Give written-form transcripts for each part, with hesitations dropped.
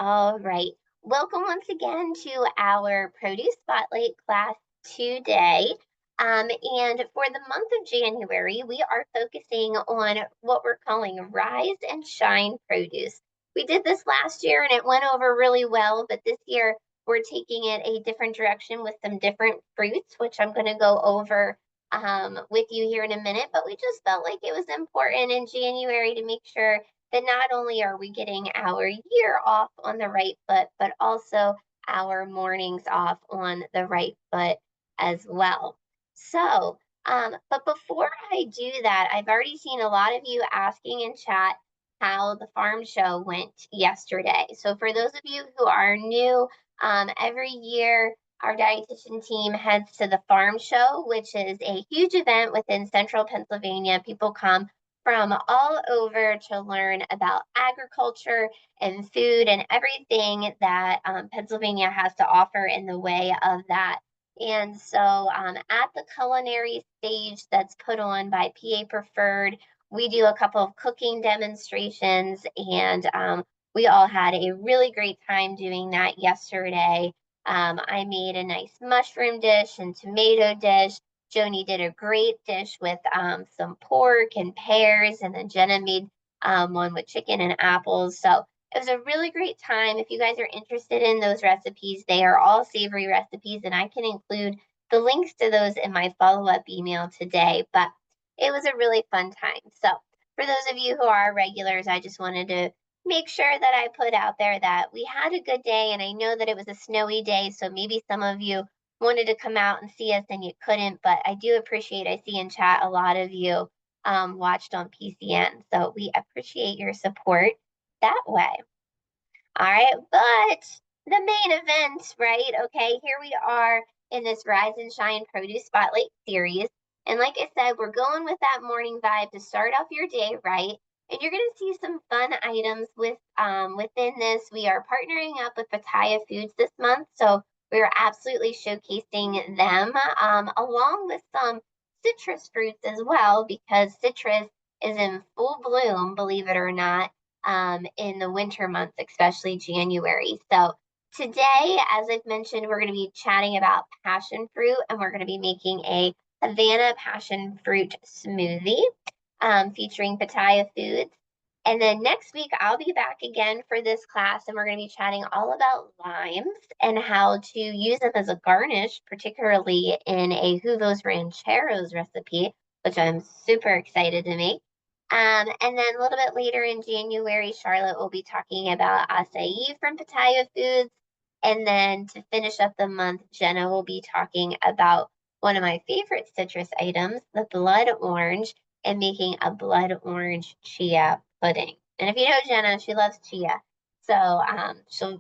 All right. Welcome once again to our Produce Spotlight class today. And for the month of January, we are focusing on what we're calling Rise and Shine Produce. We did this last year and it went over really well, but this year we're taking it a different direction with some different fruits, which I'm going to go over with you here in a minute. But we just felt like it was important in January to make sure that not only are we getting our year off on the right foot, but also our mornings off on the right foot as well. But before I do that, I've already seen a lot of you asking in chat how the farm show went yesterday. So for those of you who are new, every year our dietitian team heads to the farm show, which is a huge event within central Pennsylvania. People come from all over to learn about agriculture and food and everything that Pennsylvania has to offer in the way of that. And so at the culinary stage that's put on by PA Preferred, we do a couple of cooking demonstrations, and we all had a really great time doing that yesterday. I made a nice mushroom dish and tomato dish. Joni did a great dish with some pork and pears, and then Jenna made one with chicken and apples. So it was a really great time. If you guys are interested in those recipes, they are all savory recipes, and I can include the links to those in my follow-up email today. But it was a really fun time. So for those of you who are regulars, I just wanted to make sure that I put out there that we had a good day, and I know that it was a snowy day, so maybe some of you wanted to come out and see us and you couldn't, but I do appreciate, I see in chat a lot of you watched on PCN. So we appreciate your support that way. All right, but the main event, right? Okay, here we are in this Rise and Shine Produce Spotlight series. And like I said, we're going with that morning vibe to start off your day, right? And you're going to see some fun items within this. We are partnering up with Pataya Foods this month. So we're absolutely showcasing them along with some citrus fruits as well, because citrus is in full bloom, believe it or not, in the winter months, especially January. So today, as I've mentioned, we're going to be chatting about passion fruit, and we're going to be making a Havana passion fruit smoothie featuring Pataya Foods. And then next week, I'll be back again for this class, and we're going to be chatting all about limes and how to use them as a garnish, particularly in a Hugo's Rancheros recipe, which I'm super excited to make. And then a little bit later in January, Charlotte will be talking about acai from Pataya Foods. And then to finish up the month, Jenna will be talking about one of my favorite citrus items, the blood orange, and making a blood orange chia pudding. And if you know Jenna, she loves chia. So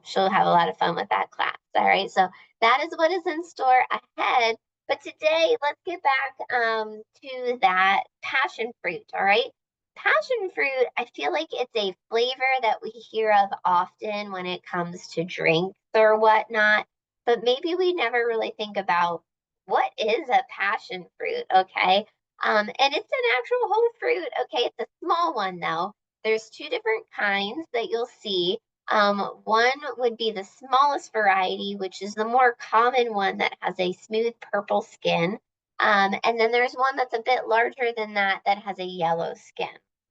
she'll have a lot of fun with that class. All right. So that is what is in store ahead. But today, let's get back to that passion fruit. All right. Passion fruit, I feel like it's a flavor that we hear of often when it comes to drinks or whatnot, but maybe we never really think about what is a passion fruit, okay? And it's an actual whole fruit, okay? It's a small one though. There's two different kinds that you'll see. One would be the smallest variety, which is the more common one that has a smooth purple skin. And then there's one that's a bit larger than that that has a yellow skin.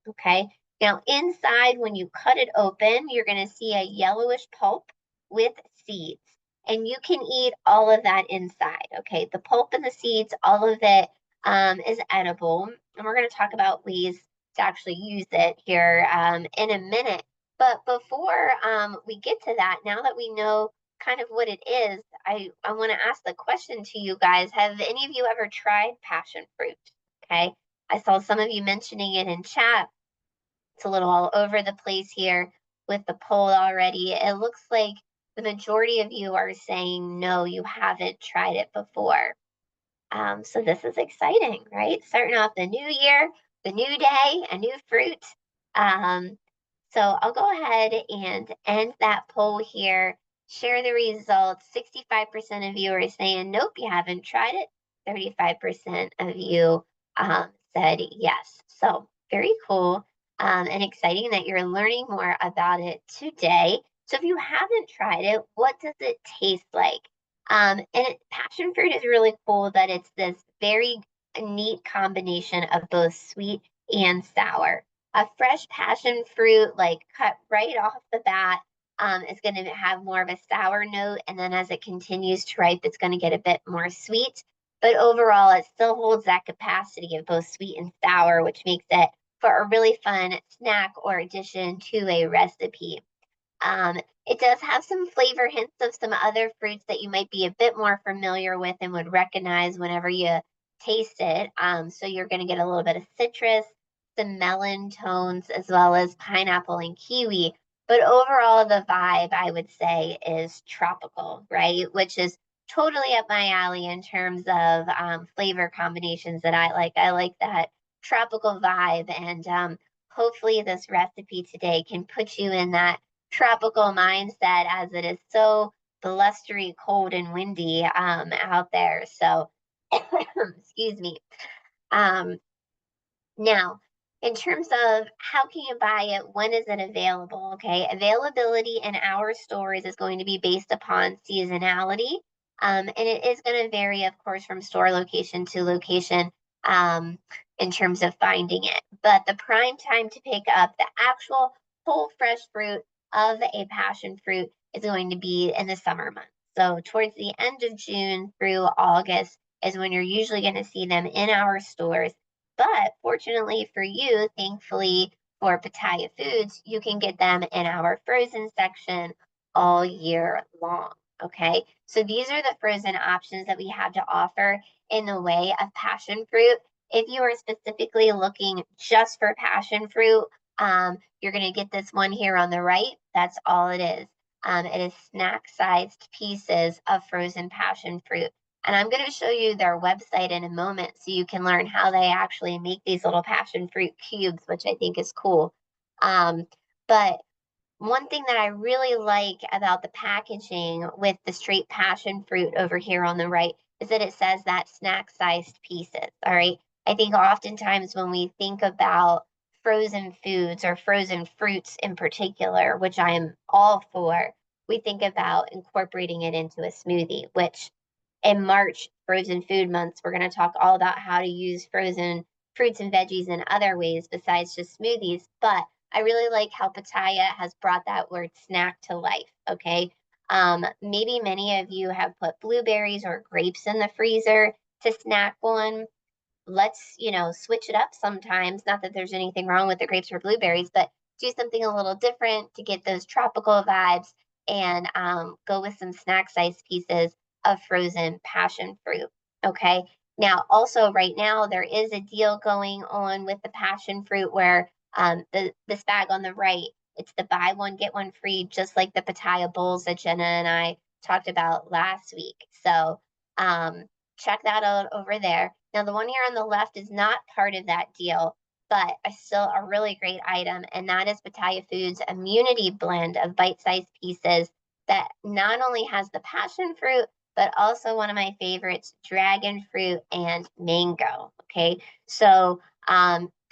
Okay. Now inside, when you cut it open, you're going to see a yellowish pulp with seeds, and you can eat all of that inside. Okay. The pulp and the seeds, all of it is edible. And we're going to talk about ways to actually use it here in a minute. But before we get to that, now that we know kind of what it is, I want to ask the question to you guys. Have any of you ever tried passion fruit? Okay. I saw some of you mentioning it in chat. It's a little all over the place here with the poll already. It looks like the majority of you are saying, no, you haven't tried it before. So this is exciting, right? Starting off the new year, the new day, a new fruit. So I'll go ahead and end that poll here, share the results. 65% of you are saying, nope, you haven't tried it. 35% of you said yes. So very cool and exciting that you're learning more about it today. So if you haven't tried it, what does it taste like? Passion fruit is really cool that it's this very neat combination of both sweet and sour. A fresh passion fruit, like cut right off the bat, is going to have more of a sour note. And then as it continues to ripe, it's going to get a bit more sweet. But overall, it still holds that capacity of both sweet and sour, which makes it for a really fun snack or addition to a recipe. Um, it does have some flavor hints of some other fruits that you might be a bit more familiar with and would recognize whenever you taste it. So you're going to get a little bit of citrus, some melon tones, as well as pineapple and kiwi. But overall, the vibe, I would say, is tropical, right? Which is totally up my alley in terms of flavor combinations that I like. I like that tropical vibe. And hopefully, this recipe today can put you in that tropical mindset as it is so blustery, cold, and windy out there. So, excuse me. Um, Now, in terms of how can you buy it, when is it available? Okay, availability in our stores is going to be based upon seasonality, and it is going to vary, of course, from store location to location in terms of finding it. But the prime time to pick up the actual whole fresh fruit of a passion fruit is going to be in the summer months. So, towards the end of June through August is when you're usually going to see them in our stores. But fortunately for you, thankfully for Pattaya Foods, you can get them in our frozen section all year long. Okay, so these are the frozen options that we have to offer in the way of passion fruit. If you are specifically looking just for passion fruit, you're going to get this one here on the right. That's all it is. It is snack-sized pieces of frozen passion fruit. And I'm going to show you their website in a moment so you can learn how they actually make these little passion fruit cubes, which I think is cool. But one thing that I really like about the packaging with the straight passion fruit over here on the right is that it says that snack-sized pieces. All right. I think oftentimes when we think about frozen foods or frozen fruits in particular, which I am all for, we think about incorporating it into a smoothie, which in March, frozen food months, we're going to talk all about how to use frozen fruits and veggies in other ways besides just smoothies. But I really like how Pattaya has brought that word snack to life. Okay. Maybe many of you have put blueberries or grapes in the freezer to snack on. Let's, switch it up sometimes. Not that there's anything wrong with the grapes or blueberries, but do something a little different to get those tropical vibes and go with some snack sized pieces of frozen passion fruit. Okay. Now, also right now, there is a deal going on with the passion fruit where this bag on the right, it's the buy one, get one free, just like the Pattaya bowls that Jenna and I talked about last week. So check that out over there. Now, the one here on the left is not part of that deal, but still a really great item, and that is Pattaya Foods' immunity blend of bite-sized pieces that not only has the passion fruit, but also one of my favorites, dragon fruit and mango. Okay, so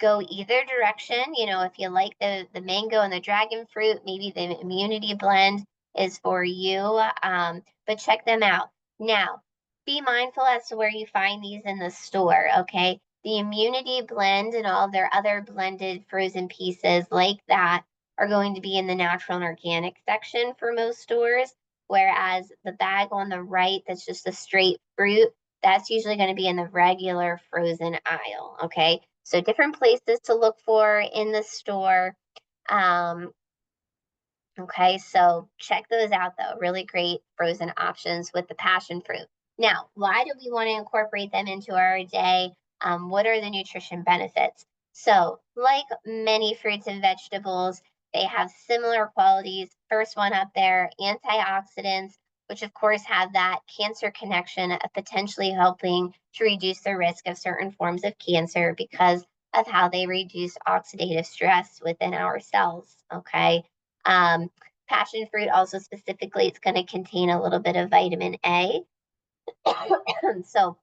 go either direction. If you like the mango and the dragon fruit, maybe the immunity blend is for you. But check them out. Now, be mindful as to where you find these in the store, okay? The immunity blend and all their other blended frozen pieces like that are going to be in the natural and organic section for most stores, whereas the bag on the right that's just a straight fruit, that's usually going to be in the regular frozen aisle, okay? So different places to look for in the store. Um, Okay, so check those out though. Really great frozen options with the passion fruit. Now, why do we want to incorporate them into our day? What are the nutrition benefits? So, like many fruits and vegetables, they have similar qualities. First one up there, antioxidants, which of course have that cancer connection of potentially helping to reduce the risk of certain forms of cancer because of how they reduce oxidative stress within our cells. Okay. Um, Passion fruit also specifically, it's going to contain a little bit of vitamin A. So,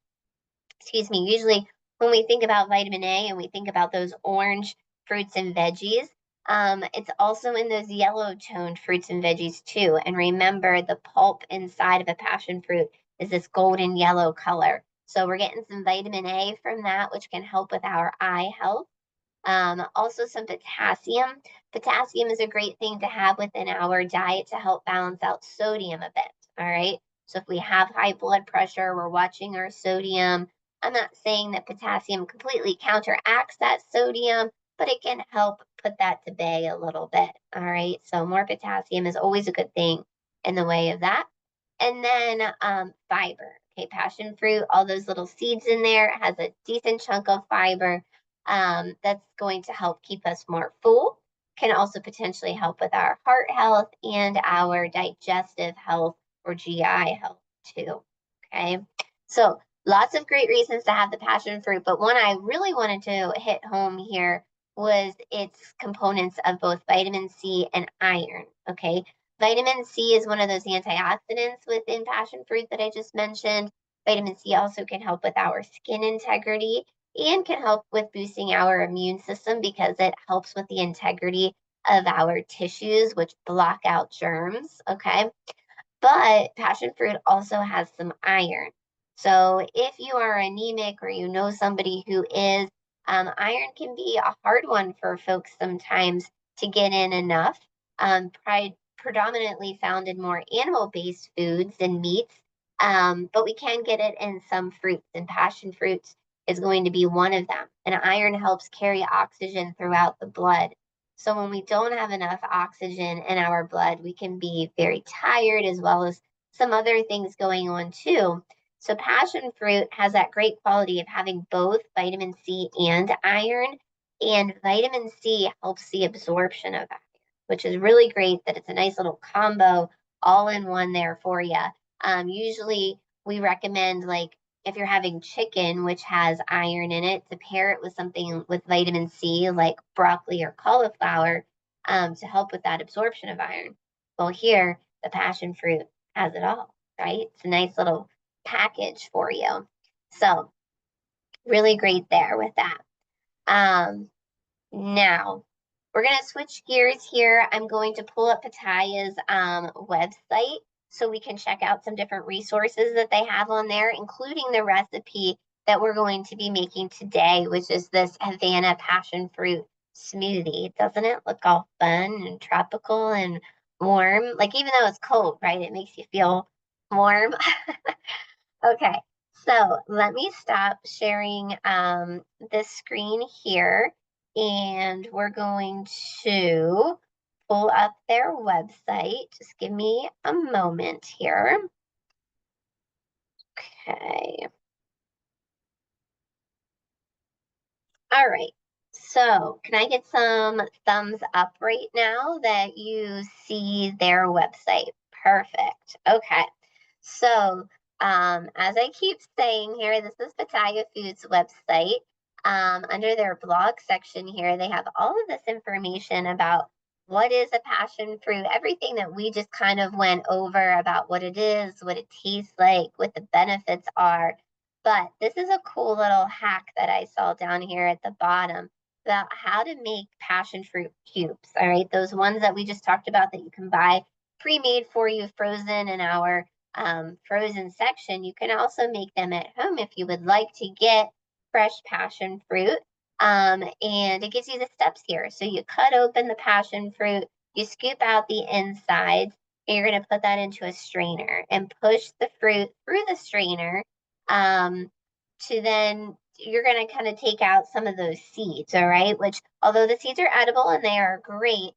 excuse me, usually when we think about vitamin A and we think about those orange fruits and veggies, It's also in those yellow toned fruits and veggies too. And remember, the pulp inside of a passion fruit is this golden yellow color. So we're getting some vitamin A from that, which can help with our eye health. Also some potassium. Potassium is a great thing to have within our diet to help balance out sodium a bit. All right. So if we have high blood pressure, we're watching our sodium. I'm not saying that potassium completely counteracts that sodium, but it can help put that to bay a little bit. All right. So more potassium is always a good thing in the way of that. And then fiber. Okay, passion fruit, all those little seeds in there, it has a decent chunk of fiber that's going to help keep us more full, can also potentially help with our heart health and our digestive health or GI health too. Okay, so lots of great reasons to have the passion fruit, but one I really wanted to hit home here was its components of both vitamin C and iron. Okay, vitamin C is one of those antioxidants within passion fruit that I just mentioned. Vitamin C also can help with our skin integrity and can help with boosting our immune system because it helps with the integrity of our tissues, which block out germs. Okay. But passion fruit also has some iron. So if you are anemic or you know somebody who is, iron can be a hard one for folks sometimes to get in enough. Predominantly found in more animal-based foods and meats, but we can get it in some fruits, and passion fruits is going to be one of them. And iron helps carry oxygen throughout the blood. So when we don't have enough oxygen in our blood, we can be very tired as well as some other things going on too. So passion fruit has that great quality of having both vitamin C and iron, and vitamin C helps the absorption of iron, which is really great that it's a nice little combo all in one there for you. Usually we recommend, like, if you're having chicken, which has iron in it, to pair it with something with vitamin C, like broccoli or cauliflower, to help with that absorption of iron. Well, here, the passion fruit has it all, right? It's a nice little package for you. So, really great there with that. Um, Now, we're going to switch gears here. I'm going to pull up Pataya's website so we can check out some different resources that they have on there, including the recipe that we're going to be making today, which is this Havana passion fruit smoothie. Doesn't it look all fun and tropical and warm? Like, even though it's cold, right? It makes you feel warm. Okay, so let me stop sharing this screen here, and we're going to pull up their website. Just give me a moment here. Okay. All right. So can I get some thumbs up right now that you see their website? Perfect. Okay. So as I keep saying here, this is Pataya Foods website. Under their blog section here, they have all of this information about what is a passion fruit, everything that we just kind of went over about what it is, what it tastes like, what the benefits are. But this is a cool little hack that I saw down here at the bottom about how to make passion fruit cubes. All right, those ones that we just talked about that you can buy pre-made for you, frozen in our frozen section. You can also make them at home if you would like to get fresh passion fruit. And it gives you the steps here. So you cut open the passion fruit, you scoop out the insides, and you're going to put that into a strainer and push the fruit through the strainer, to then you're going to kind of take out some of those seeds, all right? Which, although the seeds are edible and they are great,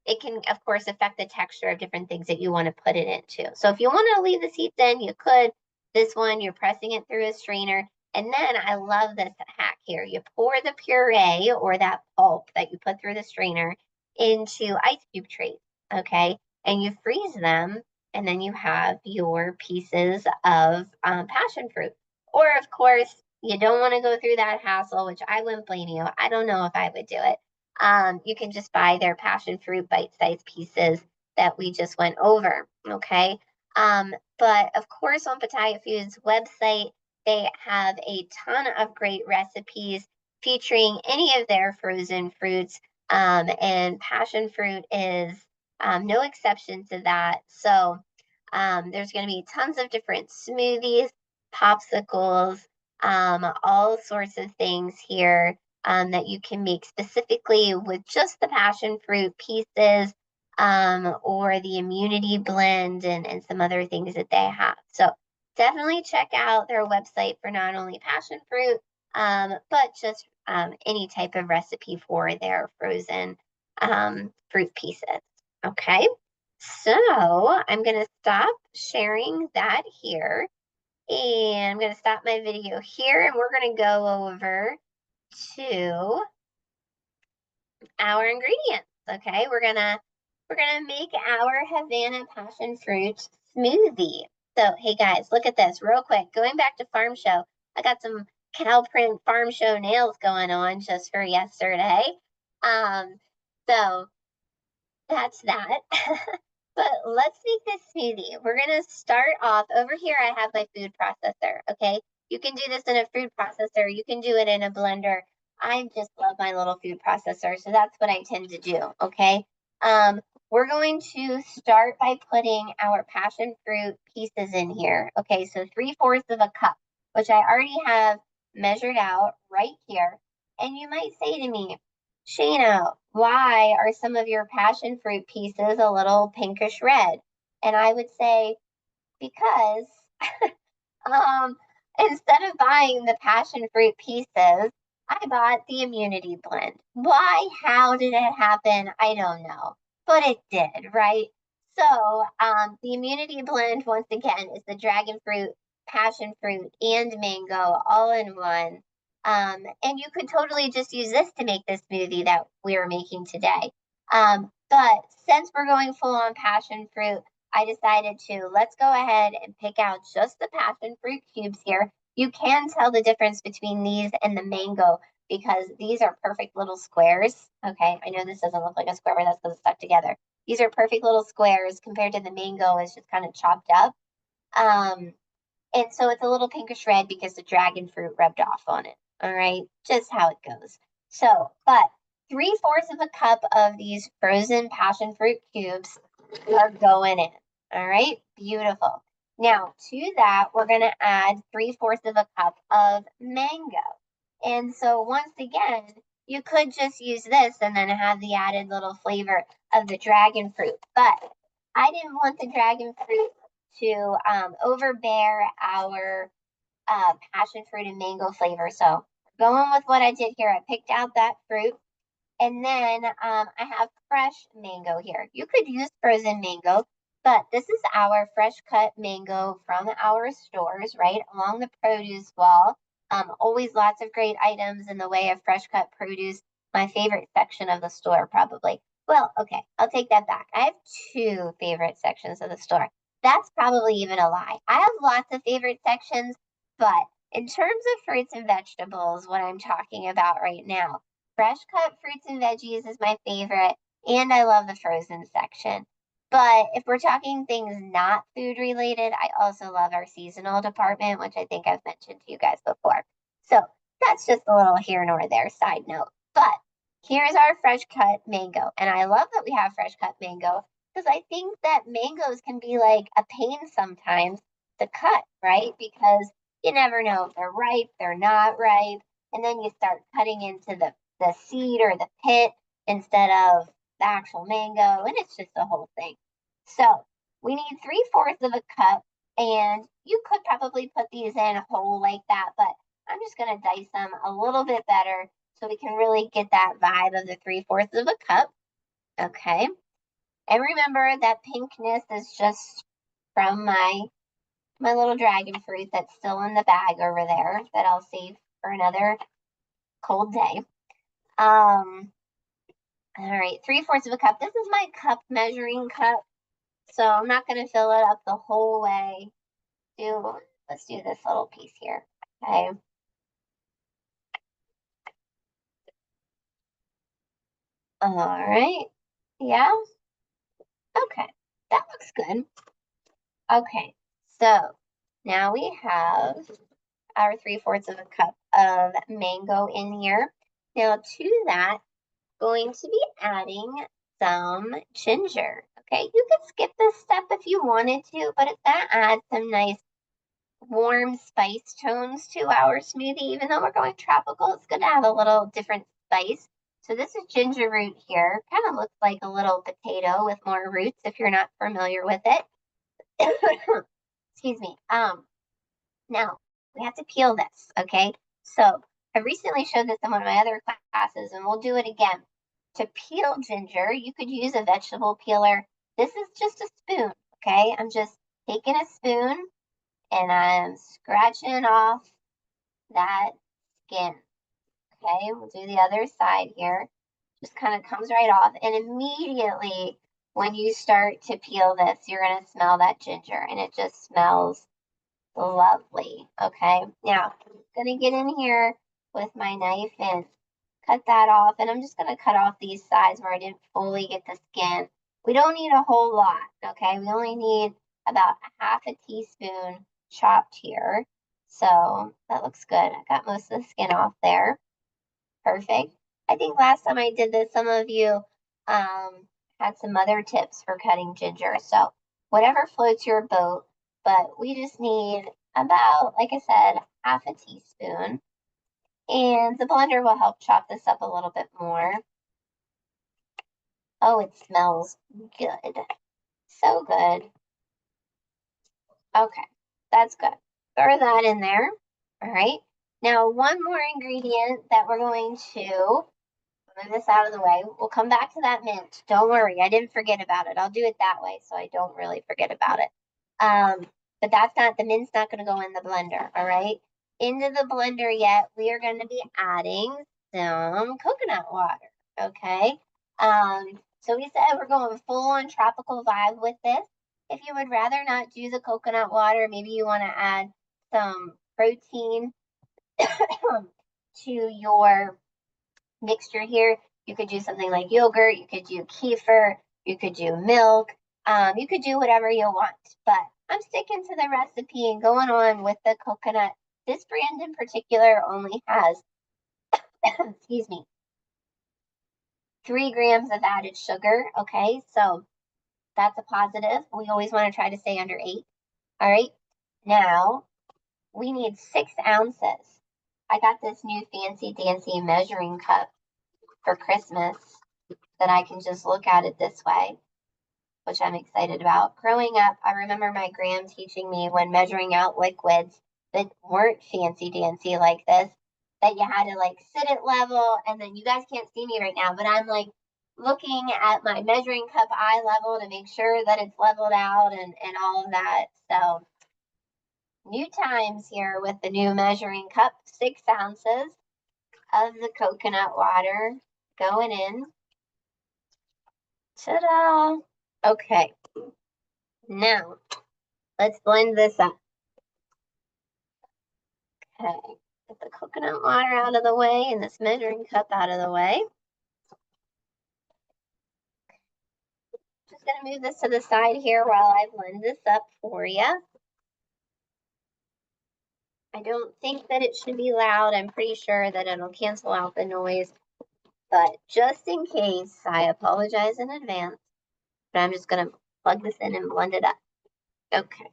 it can, of course, affect the texture of different things that you want to put it into. So if you want to leave the seeds in, you could. This one, you're pressing it through a strainer. And then I love this hack here. You pour the puree or that pulp that you put through the strainer into ice cube trays, okay? And you freeze them, and then you have your pieces of passion fruit. Or, of course, you don't want to go through that hassle, which I wouldn't blame you. I don't know if I would do it. You can just buy their passion fruit bite-sized pieces that we just went over, okay? But of course, on Pataya Foods website, they have a ton of great recipes featuring any of their frozen fruits. And passion fruit is no exception to that. So there's going to be tons of different smoothies, popsicles, all sorts of things here that you can make specifically with just the passion fruit pieces or the immunity blend and some other things that they have. So definitely check out their website for not only passion fruit, but just any type of recipe for their frozen fruit pieces. Okay, so I'm going to stop sharing that here, and I'm going to stop my video here, and we're going to go over to our ingredients. Okay, we're gonna make our Havana passion fruit smoothie. So hey guys, look at this real quick. Going back to farm show, I got some cow print farm show nails going on just for yesterday. So that's that. But let's make this smoothie. We're gonna start off over here. I have my food processor. Okay, you can do this in a food processor. You can do it in a blender. I just love my little food processor, so that's what I tend to do. Okay, we're going to start by putting our passion fruit pieces in here. Okay, so 3/4 of a cup, which I already have measured out right here. And you might say to me, Shayna, why are some of your passion fruit pieces a little pinkish red? And I would say, because um, instead of buying the passion fruit pieces, I bought the immunity blend. Why? How did it happen? I don't know, but it did, right? So, the immunity blend, once again, is the dragon fruit, passion fruit, and mango all in one. And you could totally just use this to make this smoothie that we're making today. But since we're going full on passion fruit, I decided to let's go ahead and pick out just the passion fruit cubes here. You can tell the difference between these and the mango because these are perfect little squares. Okay, I know this doesn't look like a square, but that's because it's stuck together. These are perfect little squares compared to the mango is just kind of chopped up. Um, and so it's a little pinkish red because the dragon fruit rubbed off on it. All right, just how it goes. So, but 3/4 of a cup of these frozen passion fruit cubes are going in. All right, beautiful. Now to that, we're going to add 3/4 of a cup of mango. And so once again, you could just use this and then have the added little flavor of the dragon fruit. But I didn't want the dragon fruit to overbear our passion fruit and mango flavor. So going with what I did here, I picked out that fruit. And then I have fresh mango here. You could use frozen mango, but this is our fresh cut mango from our stores, right along the produce wall. Always lots of great items in the way of fresh cut produce. My favorite section of the store, probably. Well, okay, I'll take that back. I have two favorite sections of the store. That's probably even a lie. I have lots of favorite sections, but in terms of fruits and vegetables, what I'm talking about right now, fresh cut fruits and veggies is my favorite, and I love the frozen section. But if we're talking things not food related, I also love our seasonal department, which I think I've mentioned to you guys before. So that's just a little here nor there side note. But here's our fresh cut mango. And I love that we have fresh cut mango because I think that mangoes can be like a pain sometimes to cut, right? Because you never know if they're ripe, they're not ripe. And then you start cutting into the seed or the pit instead of the actual mango, and it's just the whole thing. So we need 3/4 of a cup, and you could probably put these in whole like that, but I'm just gonna dice them a little bit better so we can really get that vibe of the 3/4 of a cup. Okay. And remember that pinkness is just from my little dragon fruit that's still in the bag over there that I'll save for another cold day. All right, 3/4 of a cup. This is my cup measuring cup, so I'm not going to fill it up the whole way. Let's do this little piece here. Okay. All right. Yeah. Okay. That looks good. Okay. So now we have our 3/4 of a cup of mango in here. Now to that, going to be adding some ginger. Okay, you could skip this step if you wanted to, but it's gonna add some nice warm spice tones to our smoothie. Even though we're going tropical, it's gonna have a little different spice. So this is ginger root here. Kind of looks like a little potato with more roots if you're not familiar with it. Excuse me. Now we have to peel this, okay? So I recently showed this in one of my other classes, and we'll do it again. To peel ginger, you could use a vegetable peeler. This is just a spoon, okay? I'm just taking a spoon and I'm scratching off that skin. Okay, we'll do the other side here. Just kind of comes right off, and immediately when you start to peel this, you're gonna smell that ginger, and it just smells lovely. Okay, now I'm gonna get in here with my knife and cut that off, and I'm just gonna cut off these sides where I didn't fully get the skin. We don't need a whole lot, okay? We only need about a half a teaspoon chopped here. So that looks good. I got most of the skin off there. Perfect. I think last time I did this, some of you had some other tips for cutting ginger. So whatever floats your boat, but we just need about, like I said, half a teaspoon. And the blender will help chop this up a little bit more. Oh, it smells good. So good. Okay, that's good. Throw that in there. All right. Now, one more ingredient that we're going to move this out of the way. We'll come back to that mint. Don't worry, I didn't forget about it. I'll do it that way so I don't really forget about it. But the mint's not going to go in the blender, all right? Into the blender yet, we are going to be adding some coconut water, okay? So we said we're going full on tropical vibe with this. If you would rather not do the coconut water, maybe you want to add some protein to your mixture here. You could do something like yogurt, you could do kefir, you could do milk, you could do whatever you want. But I'm sticking to the recipe and going on with the coconut. This brand in particular only has, excuse me, 3 grams of added sugar. Okay, so that's a positive. We always want to try to stay under 8. All right, now we need 6 ounces. I got this new fancy dancy measuring cup for Christmas that I can just look at it this way, which I'm excited about. Growing up, I remember my gram teaching me when measuring out liquids that weren't fancy dancy like this, that you had to like sit at level, and then you guys can't see me right now, but I'm like looking at my measuring cup eye level to make sure that it's leveled out and all of that. So new times here with the new measuring cup, 6 ounces of the coconut water going in. Ta-da! Okay, now let's blend this up. Okay, get the coconut water out of the way and this measuring cup out of the way. Just gonna move this to the side here while I blend this up for you. I don't think that it should be loud. I'm pretty sure that it'll cancel out the noise, but just in case, I apologize in advance. But I'm just gonna plug this in and blend it up. Okay.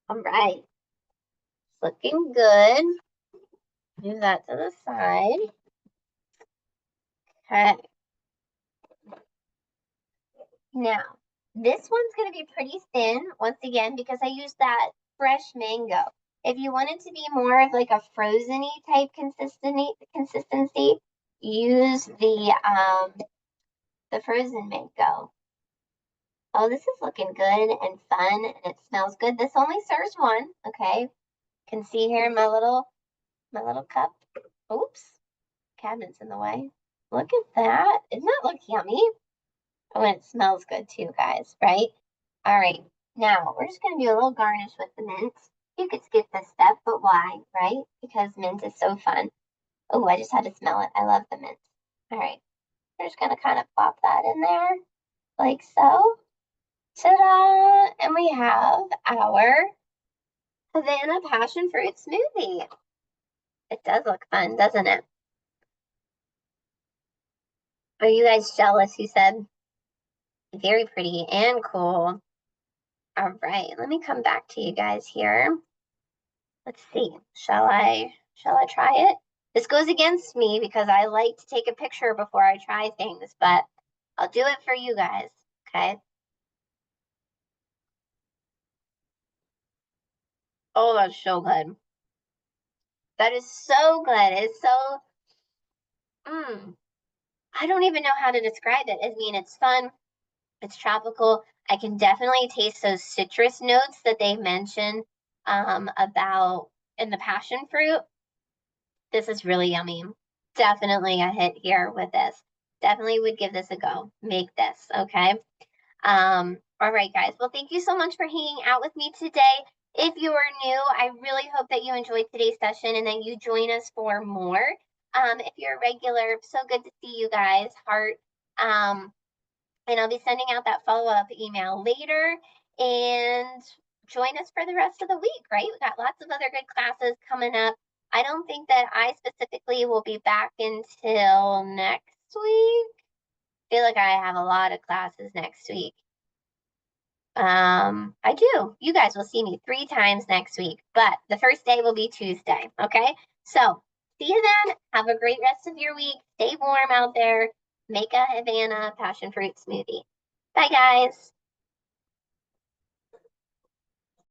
All right. Looking good. Move that to the side. Okay. Now, this one's going to be pretty thin, once again, because I used that fresh mango. If you want it to be more of like a frozen-y type consistency, use the frozen mango. Oh, this is looking good and fun, and it smells good. This only serves one, okay? You can see here my little cup. Oops, cabinet's in the way. Look at that. Doesn't that look yummy? Oh, and it smells good too, guys, right? All right, now we're just gonna do a little garnish with the mint. You could skip this step, but why, right? Because mint is so fun. Oh, I just had to smell it. I love the mint. All right, We're just gonna kind of plop that in there like so. Ta-da! And we have our Havana passion fruit smoothie. It does look fun, doesn't it? Are you guys jealous? He said. Very pretty and cool. All right, let me come back to you guys here. Let's see. Shall I try it? This goes against me because I like to take a picture before I try things, but I'll do it for you guys, okay? Oh, that's so good. That is so good. It's so, I don't even know how to describe it. I mean, it's fun. It's tropical. I can definitely taste those citrus notes that they mentioned about in the passion fruit. This is really yummy. Definitely a hit here with this. Definitely would give this a go. Make this, okay? All right, guys. Well, thank you so much for hanging out with me today. If you are new, I really hope that you enjoyed today's session and that you join us for more. If you're a regular, so good to see you guys. Heart. And I'll be sending out that follow-up email later. And join us for the rest of the week, right? We've got lots of other good classes coming up. I don't think that I specifically will be back until next week. I feel like I have a lot of classes next week. I do. You guys will see me 3 times next week, but the first day will be Tuesday. Okay. So see you then. Have a great rest of your week. Stay warm out there. Make a Havana passion fruit smoothie. Bye, guys.